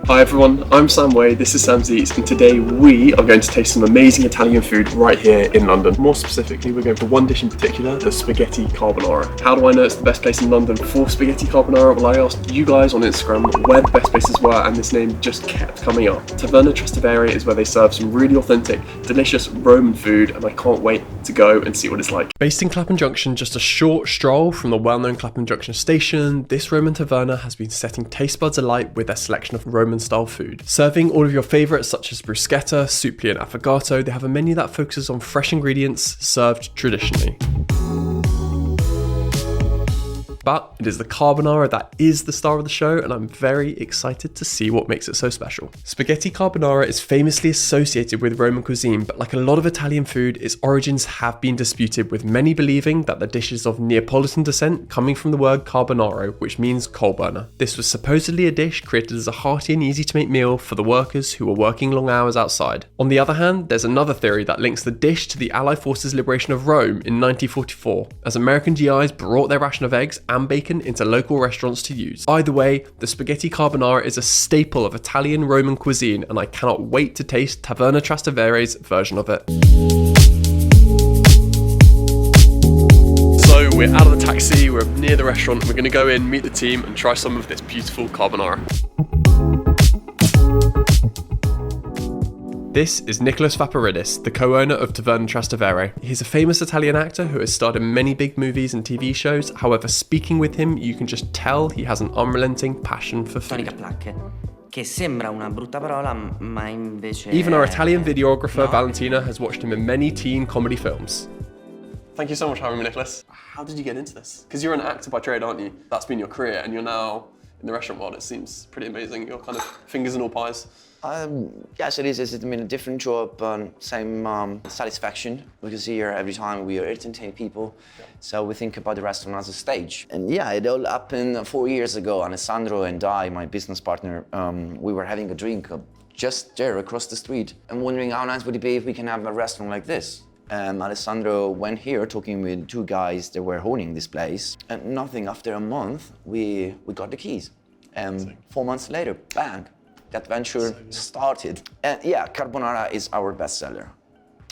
Hi everyone, I'm Sam Wade, this is SAMSEATS, and today we are going to taste some amazing Italian food right here in London. More specifically, we're going for one dish in particular, the spaghetti carbonara. How do I know it's the best place in London for spaghetti carbonara? Well, I asked you guys on Instagram where the best places were, and this name just kept coming up. Taverna Trastevere is where they serve some really authentic, delicious Roman food, and I can't wait to go and see what it's like. Based in Clapham Junction, just a short stroll from the well-known Clapham Junction station, this Roman taverna has been setting taste buds alight with their selection of Roman style food. Serving all of your favourites such as bruschetta, supli and affogato, they have a menu that focuses on fresh ingredients served traditionally. But it is the carbonara that is the star of the show, and I'm very excited to see what makes it so special. Spaghetti carbonara is famously associated with Roman cuisine, but like a lot of Italian food, its origins have been disputed, with many believing that the dish is of Neapolitan descent, coming from the word carbonaro, which means coal burner. This was supposedly a dish created as a hearty and easy to make meal for the workers who were working long hours outside. On the other hand, there's another theory that links the dish to the Allied forces' liberation of Rome in 1944, as American GIs brought their ration of eggs and bacon into local restaurants to use. Either way, the spaghetti carbonara is a staple of Italian Roman cuisine, and I cannot wait to taste Taverna Trastevere's version of it. So we're out of the taxi, we're near the restaurant, we're going to go in, meet the team and try some of this beautiful carbonara. This is Nicholas Vaporidis, the co-owner of Taverna Trastevere. He's a famous Italian actor who has starred in many big movies and TV shows. However, speaking with him, you can just tell he has an unrelenting passion for food. Even our Italian videographer, Valentina, has watched him in many teen comedy films. Thank you so much for having me, Nicholas. How did you get into this? Because you're an actor by trade, aren't you? That's been your career, and you're now in the restaurant world. It seems pretty amazing. You're kind of fingers in all pies. Yes, it is. It's a different job, but same satisfaction, because here every time we are entertaining people, so we think about the restaurant as a stage. And yeah, it all happened 4 years ago. Alessandro and I, my business partner, we were having a drink just there across the street and wondering how nice would it be if we can have a restaurant like this. Alessandro went here talking with two guys that were owning this place, and nothing, after a month, we got the keys. 4 months later, bang. That venture started. And yeah, carbonara is our best seller.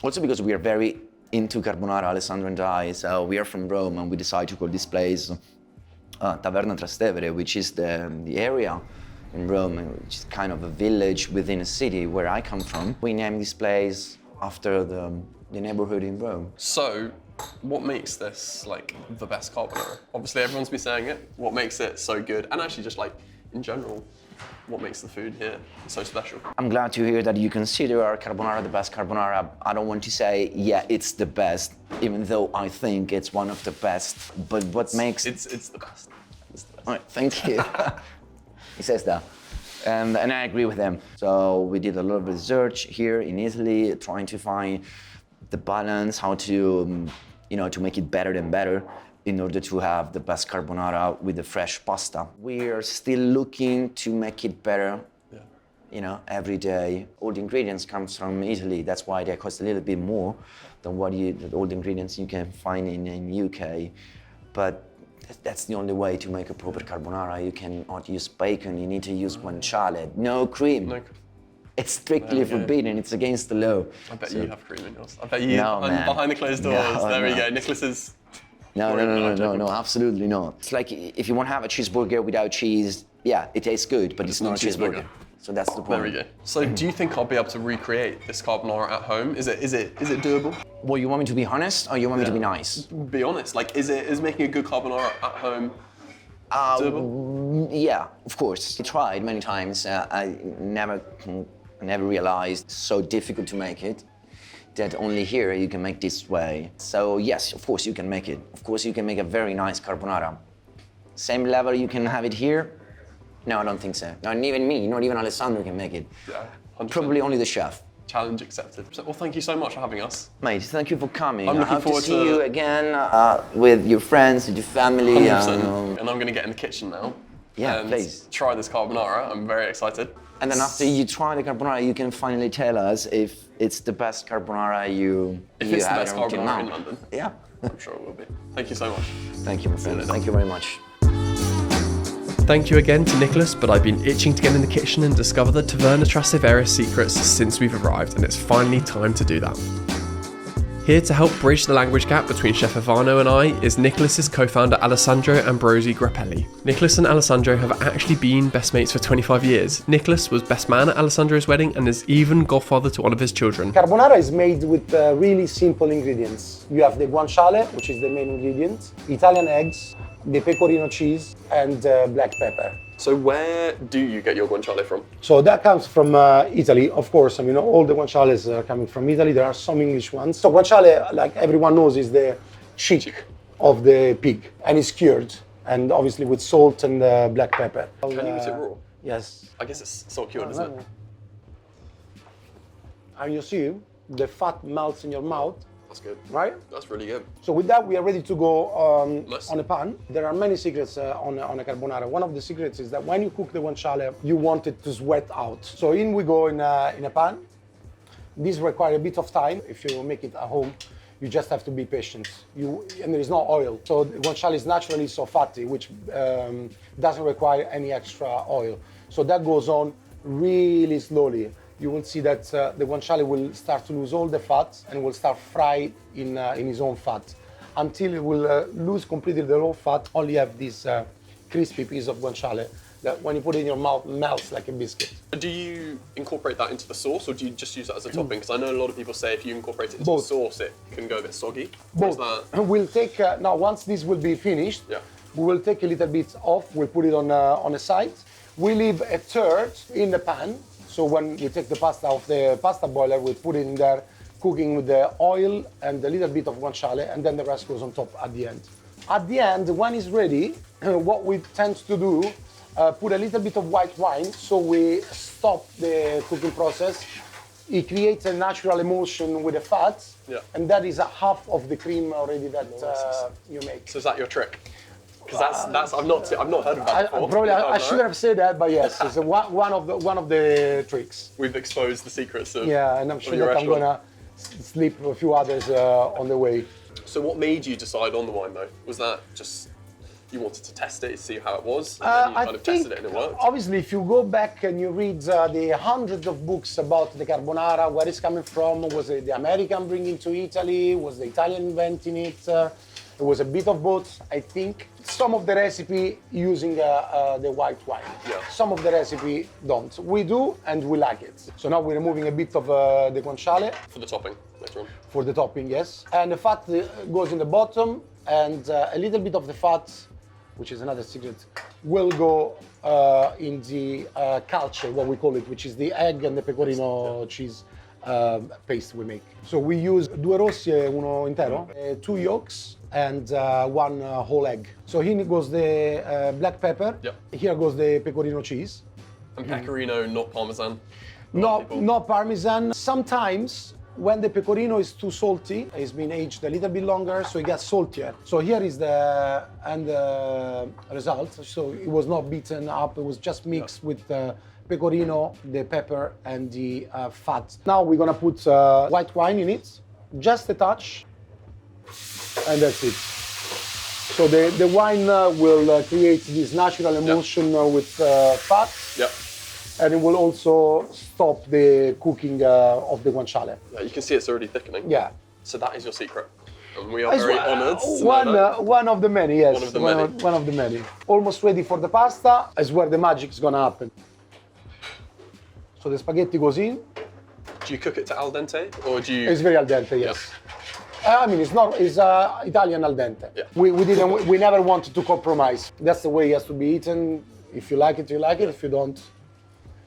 Also because we are very into carbonara, Alessandro and I. So we are from Rome and we decided to call this place Taverna Trastevere, which is the area in Rome, which is kind of a village within a city where I come from. We named this place after the neighborhood in Rome. So, what makes this like the best carbonara? Obviously everyone's been saying it. What makes it so good? And actually just like in general, what makes the food here so special? I'm glad to hear that you consider our carbonara the best carbonara. I don't want to say, yeah, it's the best, even though I think it's one of the best. But what makes... It's the best. It's the best. All right, thank you. He says that. And I agree with him. So we did a lot of research here in Italy, trying to find the balance, how to, to make it better and better, in order to have the best carbonara with the fresh pasta. We are still looking to make it better, every day. All the ingredients come from Italy, that's why they cost a little bit more than all the ingredients you can find in UK. But that's the only way to make a proper carbonara. You cannot use bacon, you need to use guanciale, no cream. No. It's strictly forbidden, it's against the law. I bet you have cream in yours. I bet you, behind the closed doors, there we go, Nicholas's. No, absolutely not. It's like if you want to have a cheeseburger without cheese, yeah, it tastes good, but it's not a cheeseburger. So that's the point. There we go. So do you think I'll be able to recreate this carbonara at home? Is it doable? Well, you want me to be honest or you want me to be nice? Be honest. Like, is making a good carbonara at home doable? Yeah, of course. I tried many times. I never realized it's so difficult to make it, that only here you can make this way. So yes, of course you can make it. Of course you can make a very nice carbonara. Same level you can have it here? No, I don't think so. Not even me, not even Alessandro can make it. Yeah, 100%. Probably only the chef. Challenge accepted. Well, thank you so much for having us. Mate, thank you for coming. I'm looking forward to see you again with your friends, with your family. 100%. And I'm going to get in the kitchen now. Yeah, please. Try this carbonara. I'm very excited. And then after you try the carbonara, you can finally tell us if it's the best carbonara you have. If it's the best carbonara in London. Yeah. I'm sure it will be. Thank you so much. Thank you, my friend. Thank you very much. Thank you again to Nicholas, but I've been itching to get in the kitchen and discover the Taverna Trastevere secrets since we've arrived, and it's finally time to do that. Here to help bridge the language gap between Chef Ivano and I is Nicholas's co-founder Alessandro Ambrosi Grappelli. Nicholas and Alessandro have actually been best mates for 25 years. Nicholas was best man at Alessandro's wedding and is even godfather to one of his children. Carbonara is made with really simple ingredients. You have the guanciale, which is the main ingredient, Italian eggs, the pecorino cheese, and black pepper. So where do you get your guanciale from? So that comes from Italy, of course. I mean, all the guanciales are coming from Italy. There are some English ones. So guanciale, like everyone knows, is the cheek of the pig, and it's cured, and obviously with salt and black pepper. Can you eat it raw? Yes. I guess it's salt cured, isn't it? And you see, the fat melts in your mouth. That's good. Right? That's really good. So with that, we are ready to go Nice. on a pan. There are many secrets on a carbonara. One of the secrets is that when you cook the guanciale, you want it to sweat out. So in we go in a pan. This requires a bit of time. If you make it at home, you just have to be patient. And there is no oil. So the guanciale is naturally so fatty, which doesn't require any extra oil. So that goes on really slowly. You will see that the guanciale will start to lose all the fat and will start fry in his own fat until it will lose completely the raw fat. Only have this crispy piece of guanciale that when you put it in your mouth melts like a biscuit. Do you incorporate that into the sauce, or do you just use that as a topping? Because I know a lot of people say if you incorporate it into Both. the sauce, it can go a bit soggy. Both. We'll take now once this will be finished. Yeah. We will take a little bit off. We'll put it on a side. We leave a third in the pan. So when we take the pasta off the pasta boiler, we put it in there, cooking with the oil and a little bit of guanciale, and then the rest goes on top at the end. At the end, when it's ready, what we tend to do, put a little bit of white wine, so we stop the cooking process. It creates a natural emulsion with the fat, and that is a half of the cream already that you make. So is that your trick? Because that's I've not heard of that before. Probably I should have said that, but yes, it's one of the tricks. We've exposed the secrets of and I'm sure your that restaurant. I'm gonna slip a few others on the way. So what made you decide on the wine though? Was that just you wanted to test it, see how it was, and then you kind of tested it and it worked? Obviously, if you go back and you read the hundreds of books about the carbonara, where it's coming from, was it the American bringing to Italy, was the Italian inventing it? It was a bit of both, I think. Some of the recipe using the white wine. Yeah. Some of the recipe don't. We do, and we like it. So now we're removing a bit of the guanciale. For the topping later on. For the topping, yes. And the fat goes in the bottom, and a little bit of the fat, which is another secret, will go in the calce, what we call it, which is the egg and the pecorino cheese paste we make. So we use 2 rossi e 1 intero, 2 yolks, and 1 whole egg. So here goes the black pepper. Yep. Here goes the pecorino cheese. And pecorino, not parmesan. No parmesan. Sometimes when the pecorino is too salty, it's been aged a little bit longer, so it gets saltier. So here is the result. So it was not beaten up, it was just mixed with the pecorino, the pepper, and the fat. Now we're gonna put white wine in it, just a touch, and that's it. So the wine will create this natural emulsion with fat. Yep. And it will also stop the cooking of the guanciale. Yeah, you can see it's already thickening. Yeah. So that is your secret. And we are very honoured. One of the many, yes. One of the many. One of the many. Almost ready for the pasta is where the magic is gonna happen. So the spaghetti goes in. Do you cook it to al dente, or do you? It's very al dente, yes. I mean, it's Italian al dente. Yeah. We never wanted to compromise. That's the way it has to be eaten. If you like it, you like it. If you don't.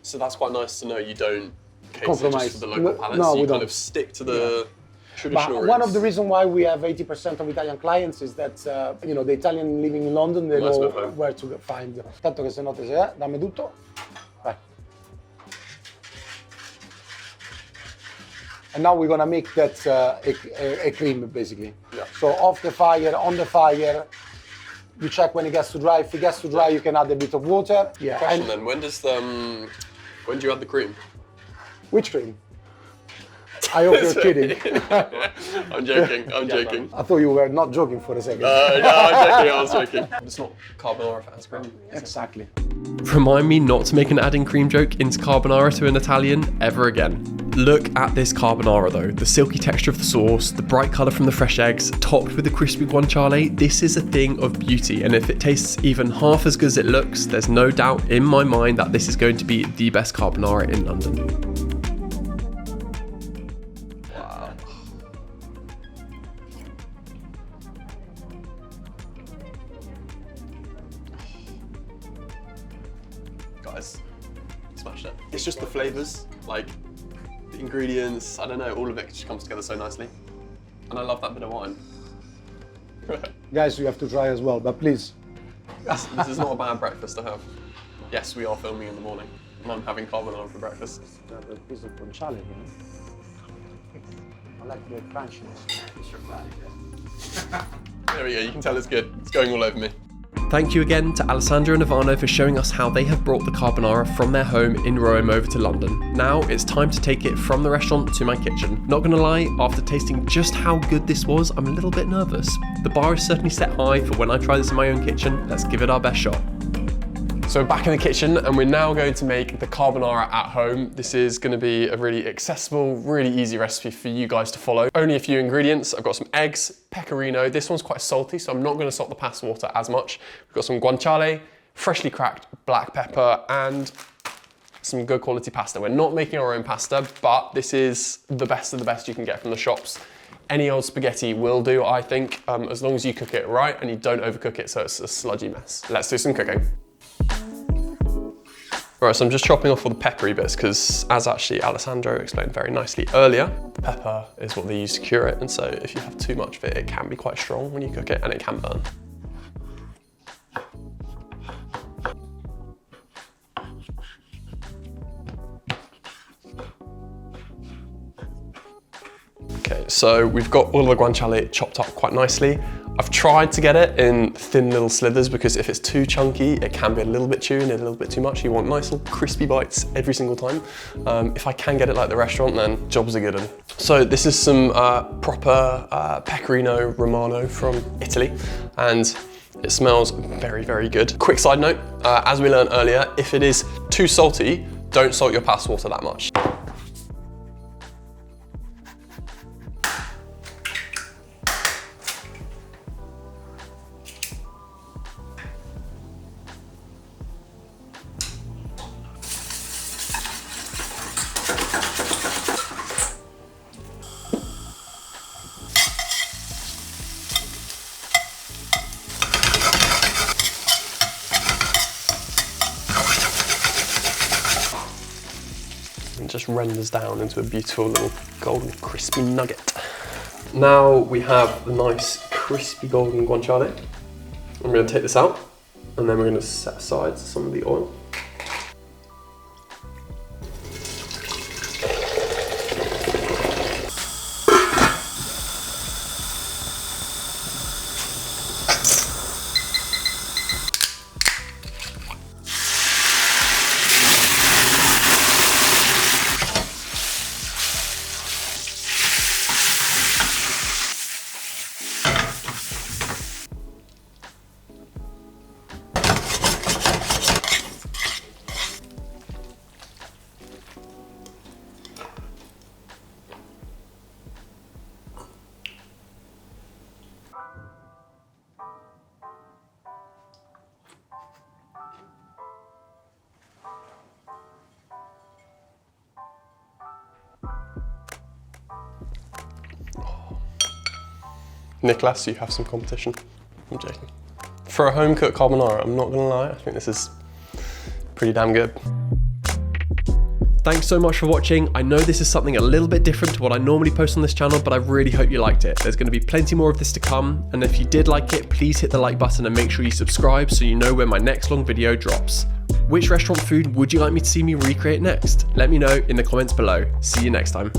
So that's quite nice to know you don't cater Compromise. just for the local palates. No, you we kind don't. of stick to the traditional But one roots. of the reasons why we have 80% of Italian clients is that the Italian living in London, they Nice know at home. where to find. Tanto che se no te sei, dammi tutto. Vai. And now we're gonna make that a cream basically. Yeah. So off the fire, on the fire. You check when it gets to dry. If it gets to dry, you can add a bit of water. Yeah. Question then, when do you add the cream? Which cream? I hope you're kidding. I'm joking, I'm joking. I thought you were not joking for a second. No, I'm joking, I was joking. It's not carbonara if it has cream. Exactly. Remind me not to make an adding cream joke into carbonara to an Italian ever again. Look at this carbonara though, the silky texture of the sauce, the bright colour from the fresh eggs, topped with the crispy guanciale. This is a thing of beauty, and if it tastes even half as good as it looks, there's no doubt in my mind that this is going to be the best carbonara in London. Wow. Guys, smashed it. It's just the flavours, like the ingredients, I don't know, all of it just comes together so nicely. And I love that bit of wine. Guys, you have to try as well, but please. This is not a bad breakfast to have. Yes, we are filming in the morning, and I'm having carbonara for breakfast. A piece of guanciale, you know? I like the crunchiness. There we go, you can tell it's good. It's going all over me. Thank you again to Alessandro and Ivano for showing us how they have brought the carbonara from their home in Rome over to London. Now it's time to take it from the restaurant to my kitchen. Not gonna lie, after tasting just how good this was, I'm a little bit nervous. The bar is certainly set high for when I try this in my own kitchen. Let's give it our best shot. So we're back in the kitchen and we're now going to make the carbonara at home. This is going to be a really accessible, really easy recipe for you guys to follow. Only a few ingredients. I've got some eggs, pecorino. This one's quite salty, so I'm not going to salt the pasta water as much. We've got some guanciale, freshly cracked black pepper, and some good quality pasta. We're not making our own pasta, but this is the best of the best you can get from the shops. Any old spaghetti will do, I think, as long as you cook it right and you don't overcook it so it's a sludgy mess. Let's do some cooking. Right, so I'm just chopping off all the peppery bits because, as actually Alessandro explained very nicely earlier, the pepper is what they use to cure it, and so if you have too much of it, it can be quite strong when you cook it and it can burn. Okay, so we've got all of the guanciale chopped up quite nicely. I've tried to get it in thin little slithers because if it's too chunky, it can be a little bit chewy and a little bit too much. You want nice little crispy bites every single time. If I can get it like the restaurant, then jobs are good. So this is some proper pecorino romano from Italy, and it smells very, very good. Quick side note, as we learned earlier, if it is too salty, don't salt your pasta water that much. Just renders down into a beautiful little golden crispy nugget. Now we have the nice crispy golden guanciale. I'm going to take this out and then we're going to set aside some of the oil. Nicholas, you have some competition. I'm joking. For a home-cooked carbonara, I'm not gonna lie, I think this is pretty damn good. Thanks so much for watching. I know this is something a little bit different to what I normally post on this channel, but I really hope you liked it. There's gonna be plenty more of this to come, and if you did like it, please hit the like button and make sure you subscribe so you know when my next long video drops. Which restaurant food would you like me to see me recreate next? Let me know in the comments below. See you next time.